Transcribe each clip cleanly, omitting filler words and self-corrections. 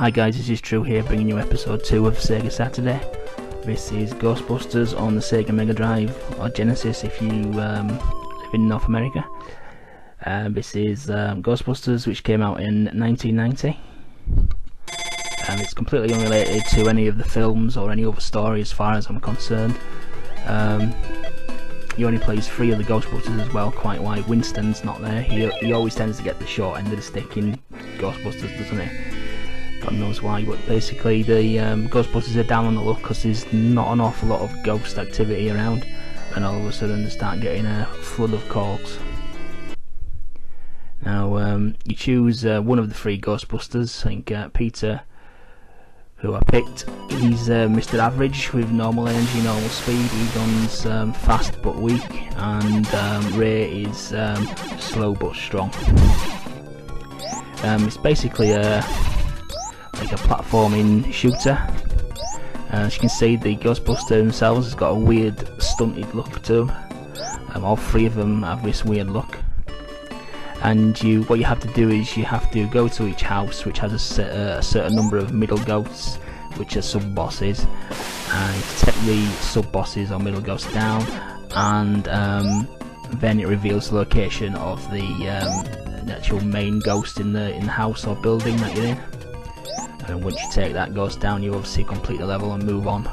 Hi guys, this is True here, bringing you episode 2 of Sega Saturday. This is Ghostbusters on the Sega Mega Drive, or Genesis if you live in North America. This is Ghostbusters, which came out in 1990. It's completely unrelated to any of the films or any other story as far as I'm concerned. He only plays 3 of the Ghostbusters as well, quite why Winston's not there. He always tends to get the short end of the stick in Ghostbusters, doesn't he? God knows why, but basically the Ghostbusters are down on the luck because there's not an awful lot of ghost activity around, and all of a sudden they start getting a flood of calls. Now you choose one of the 3 Ghostbusters. I think Peter, who I picked, he's Mr. Average with normal energy, normal speed. Egon's fast but weak, and Ray is slow but strong. It's basically like a platforming shooter. As you can see, the Ghostbusters themselves has got a weird stunted look to them. All 3 of them have this weird look. And what you have to do is you have to go to each house which has a certain number of middle ghosts, which are sub-bosses, and you take the sub-bosses or middle ghosts down, and then it reveals the location of the actual main ghost in the house or building that you're in. And once you take that ghost down, you obviously complete the level and move on.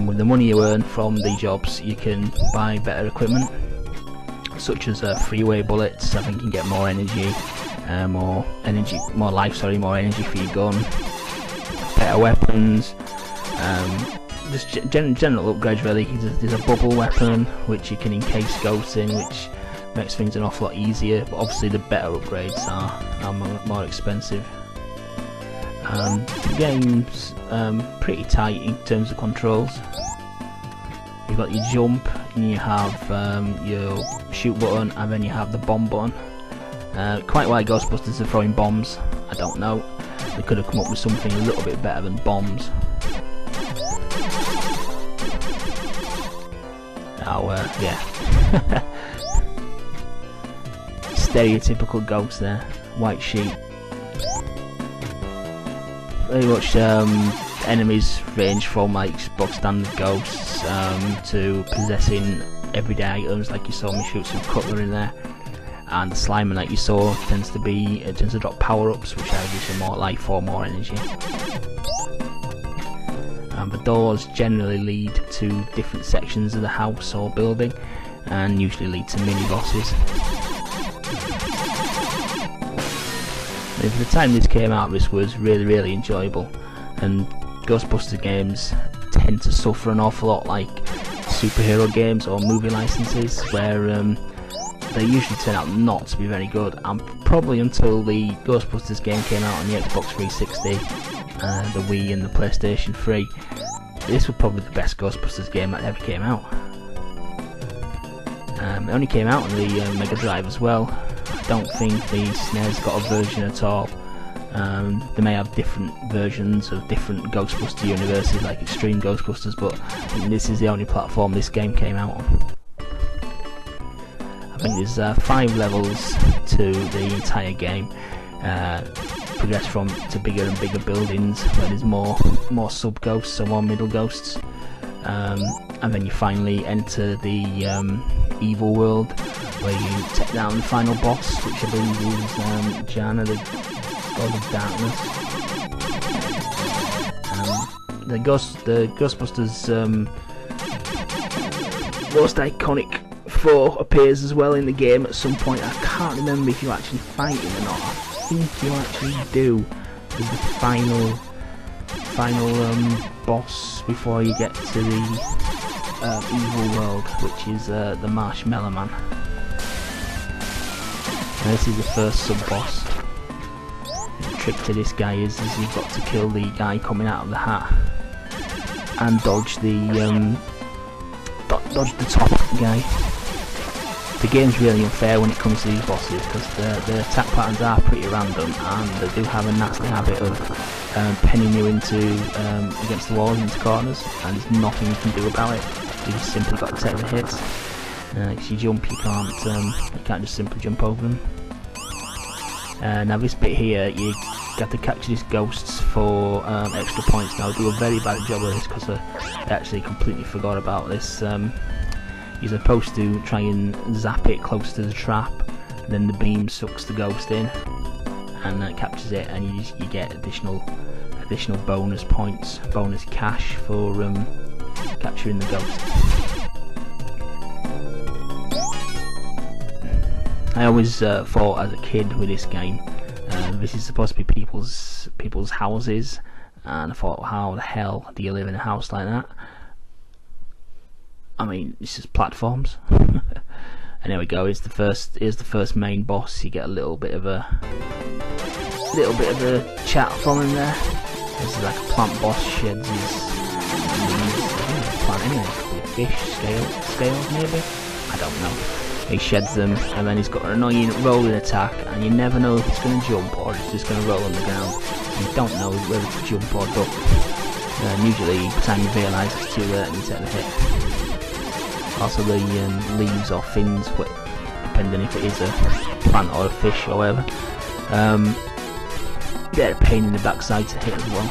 With the money you earn from the jobs, you can buy better equipment, such as freeway bullets. I think you can get more energy, more life, more energy for your gun, better weapons, just general upgrades really. There's a bubble weapon which you can encase ghosts in, which makes things an awful lot easier, but obviously the better upgrades are more expensive. The game's pretty tight in terms of controls. You've got your jump, and you have your shoot button, and then you have the bomb button. Quite why Ghostbusters are throwing bombs, I don't know. They could have come up with something a little bit better than bombs. Yeah. Stereotypical ghost there, white sheet. Very much enemies range from like bog standard ghosts to possessing everyday items, like you saw me shoot some cutlery in there. And the Slimer that you saw tends to drop power-ups, which either gives you more life or more energy. The doors generally lead to different sections of the house or building, and usually lead to mini-bosses. At the time this came out, this was really enjoyable, and Ghostbusters games tend to suffer an awful lot like superhero games or movie licenses, where they usually turn out not to be very good, and probably until the Ghostbusters game came out on the Xbox 360, the Wii and the PlayStation 3, this was probably the best Ghostbusters game that ever came out. It only came out on the Mega Drive as well. I don't think the SNES got a version at all. They may have different versions of different Ghostbuster universes, like Extreme Ghostbusters, but this is the only platform this game came out on. I think there's 5 levels to the entire game. Progress to bigger and bigger buildings where there's more sub ghosts or more middle ghosts, and then you finally enter the evil world, where you take down the final boss, which I believe is Janna, the god of darkness. The Ghostbusters most iconic foe appears as well in the game at some point. I can't remember if you actually fight him or not. I think you actually do as the final boss before you get to the evil world, which is the Marshmallow Man. And this is the first sub-boss. The trick to this guy is you've got to kill the guy coming out of the hat and dodge the top guy. The game's really unfair when it comes to these bosses, because the attack patterns are pretty random, and they do have a nasty habit of penning you against the walls, into corners, and there's nothing you can do about it. You just simply got to take the hits. If you jump, you can't just simply jump over them. Now this bit here, you got to capture these ghosts for extra points. Now I do a very bad job of this because I actually completely forgot about this. You're supposed to try and zap it close to the trap, then the beam sucks the ghost in and that captures it, and you get additional bonus points, bonus cash for capturing the ghost. I always thought as a kid with this game, this is supposed to be people's houses, and I thought, how the hell do you live in a house like that? I mean, it's just platforms. And there we go. Here's the first main boss. You get a little bit of a chat from him there. This is like a plant boss, sheds his plant anyway. Fish, scales maybe. I don't know. He sheds them, and then he's got an annoying rolling attack, and you never know if it's going to jump or it's just going to roll on the ground. You don't know whether to jump or duck. And usually, by the time you realise it's too late and you take the hit. Also, the leaves or fins, depending if it is a plant or a fish or whatever, they're a pain in the backside to hit as well.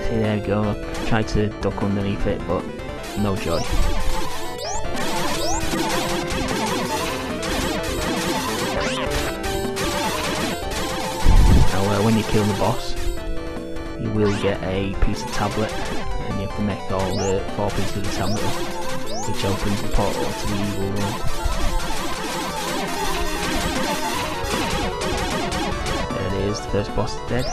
See, there we go. I tried to duck underneath it, but no joy. When you kill the boss, you will get a piece of tablet, and you have to make all the 4 pieces of the tablet, which opens the portal to the evil world. There it is, the first boss is dead.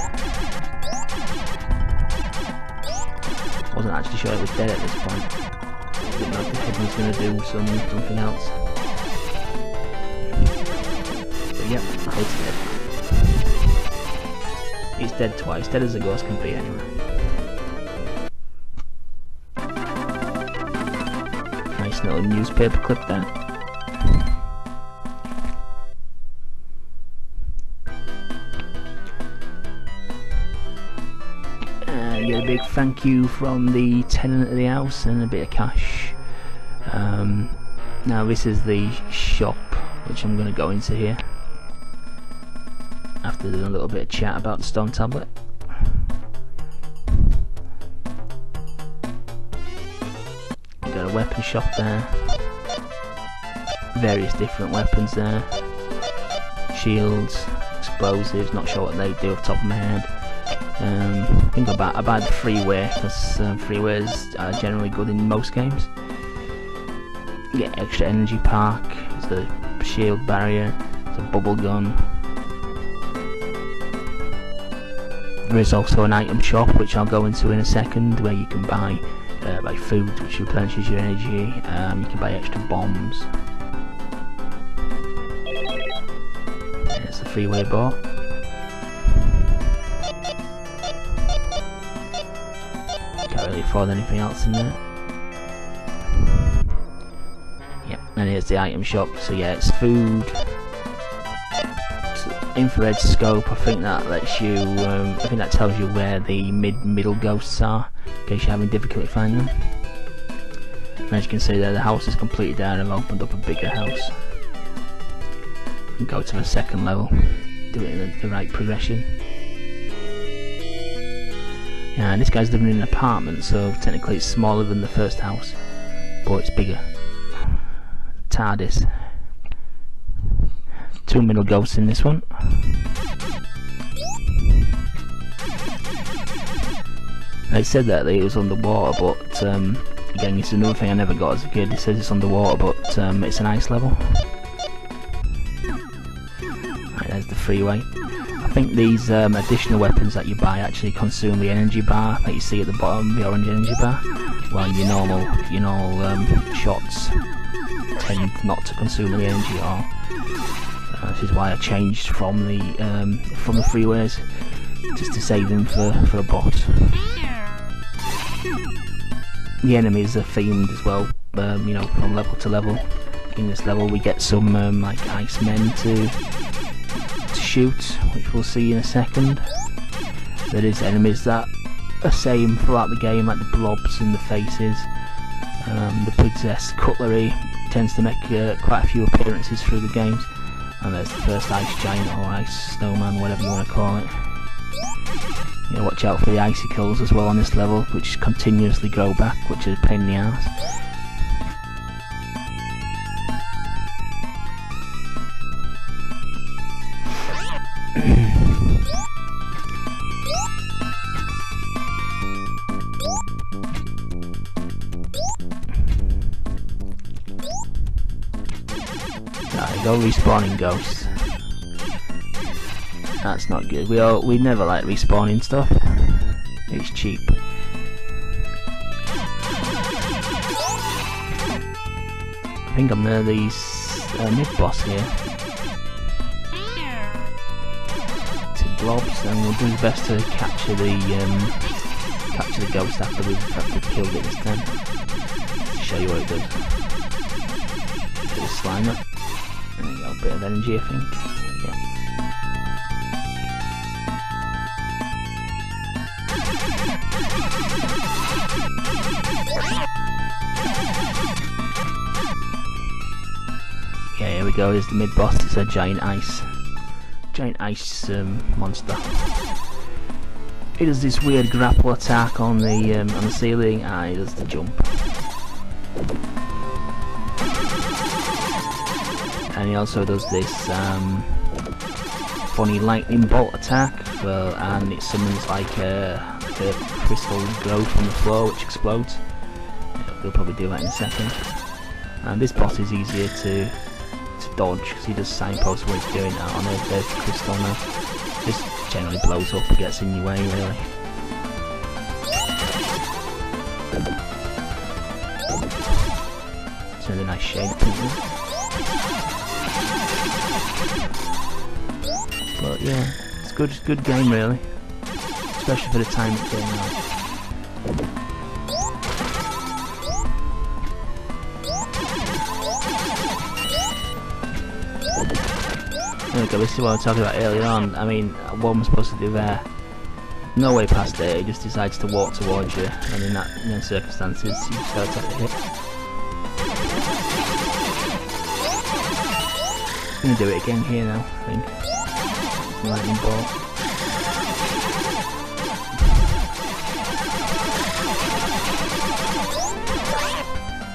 Wasn't actually sure it was dead at this point. Didn't know if the head was going to do something else. But yep, it's dead. He's dead twice, dead as a ghost can be anyway. Nice little newspaper clip there. Get a big thank you from the tenant of the house and a bit of cash. Now this is the shop, which I'm going to go into here after doing a little bit of chat about the stone tablet. You've got a weapon shop there, various different weapons there, shields, explosives, not sure what they do off the top of my head. I think I buy the freeway, because freeways are generally good in most games. You get extra energy pack, there's a shield barrier, there's a bubble gun. There is also an item shop, which I'll go into in a second, where you can buy food, which replenishes your energy. You can buy extra bombs. There's the freeway bar. Can't really afford anything else in there. Yep, and here's the item shop. So yeah, it's food. Infrared scope. I think that lets you. I think that tells you where the middle ghosts are, in case you're having difficulty finding them. And as you can see there, the house is completely down. I've opened up a bigger house. And go to the second level. Do it in the right progression. Yeah, and this guy's living in an apartment, so technically it's smaller than the first house, but it's bigger. TARDIS. 2 middle ghosts in this one. It said that it was underwater, but again, it's another thing I never got as a kid. It says it's underwater, but it's an ice level. Right, there's the freeway. I think these additional weapons that you buy actually consume the energy bar that you see at the bottom, the orange energy bar, while your normal shots tend not to consume any energy at all. This is why I changed from the freeways, just to save them for a boss. The enemies are themed as well, from level to level. In this level we get some like ice men to shoot, which we'll see in a second. There is enemies that are same throughout the game, like the blobs and the faces. The princess cutlery tends to make quite a few appearances through the games. And there's the first ice giant or ice snowman, whatever you want to call it. You know, watch out for the icicles as well on this level, which continuously grow back, which is a pain in the ass. There you go, respawning ghosts. That's not good. We never like respawning stuff. It's cheap. I think I'm near the mid-boss here. Two blobs, and we'll do the best to capture the ghost after we've killed it this time. To show you what it does. Bit of slime up. There you go, a bit of energy, I think. Yeah. Yeah, here we go. Here's the mid boss. It's a giant ice monster. He does this weird grapple attack on the ceiling, and he does the jump. And he also does this funny lightning bolt attack, and it summons like a crystal growth from the floor which explodes. We'll probably do that in a second. And this boss is easier to dodge because he does signpost what he's doing. Oh no, there's the crystal now. Just generally blows up and gets in your way really. It's a nice shade to it. But yeah, it's good game really, especially for the time it came out. There we go, this is what I was talking about earlier on. I mean, what am I supposed to do there? No way past it, he just decides to walk towards you, and in those circumstances, you just gotta take the hit. I'm gonna do it again here now, I think. Lightning bolt.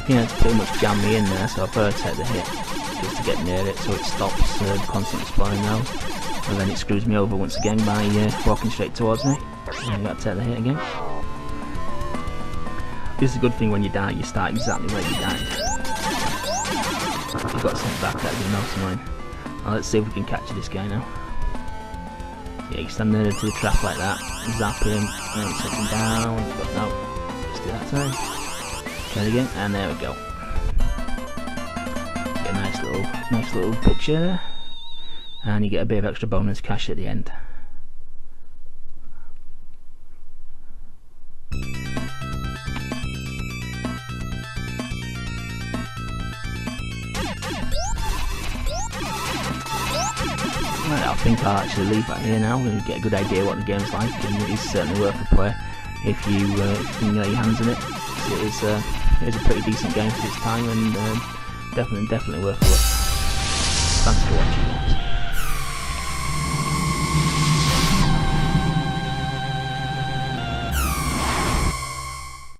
Yeah, it's pretty much jammed me in there, so I've got to take the hit just to get near it so it stops constantly spawning those. And then it screws me over once again by walking straight towards me. And I've got to take the hit again. This is a good thing when you die, you start exactly where you died. You've got something back, that would be most annoying. Now let's see if we can capture this guy now. Yeah, you stand there to the trap like that, zap him, and you take him down, but no, just do that time. Try it again, and there we go. Get a nice little picture there, and you get a bit of extra bonus cash at the end. Right, I think I'll actually leave that here now and get a good idea what the game's like, and it is certainly worth a play if you can get your hands on it. It is a pretty decent game for its time, and definitely worth a look. Thanks for watching.